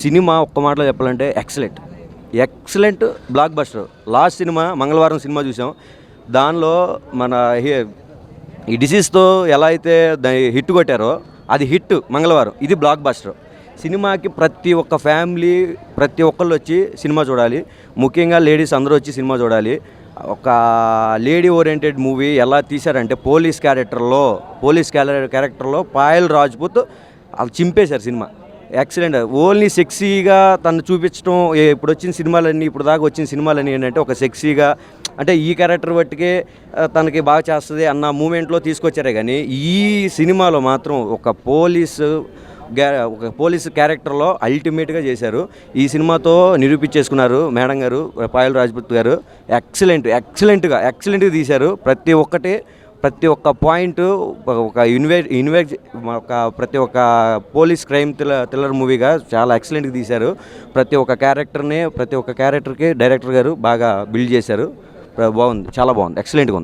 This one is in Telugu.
సినిమా ఒక్క మాటలో చెప్పాలంటే excellent block buster. Last cinema మంగళవారం సినిమా చూసాం. దానిలో మన ఈ డిసీజ్తో ఎలా అయితే హిట్ కొట్టారో అది హిట్ మంగళవారం. ఇది బ్లాక్ బస్టర్. సినిమాకి ప్రతి ఒక్క ఫ్యామిలీ ప్రతి ఒక్కళ్ళు వచ్చి సినిమా చూడాలి. ముఖ్యంగా లేడీస్ అందరూ వచ్చి సినిమా చూడాలి. ఒక లేడీ ఓరియంటెడ్ మూవీ ఎలా తీశారంటే పోలీస్ క్యారెక్టర్లో పాయల్ రాజ్పుత్ వాళ్ళు చింపేశారు సినిమా. ఎక్సలెంట్. ఓన్లీ సెక్సీగా తను చూపించడం. ఇప్పుడు వచ్చిన సినిమాలన్నీ ఇప్పుడు దాకా వచ్చిన సినిమాలన్నీ ఏంటంటే ఒక సెక్సీగా అంటే ఈ క్యారెక్టర్ బట్టికే తనకి బాగా చేస్తుంది అన్న మూమెంట్లో తీసుకొచ్చారే కానీ ఈ సినిమాలో మాత్రం ఒక పోలీసు క్యారెక్టర్లో అల్టిమేట్గా చేశారు. ఈ సినిమాతో నిరూపించేసుకున్నారు మేడం గారు, పాయల్ రాజ్పుత్ గారు. ఎక్సలెంట్గా తీశారు. ప్రతి ఒక్క పాయింట్ ప్రతి ఒక్క పోలీస్ క్రైమ్ థ్రిల్లర్ మూవీగా చాలా ఎక్సలెంట్గా తీశారు. ప్రతి ఒక్క క్యారెక్టర్కి డైరెక్టర్ గారు బాగా బిల్డ్ చేశారు. బాగుంది, చాలా బాగుంది, ఎక్సలెంట్గా ఉంది.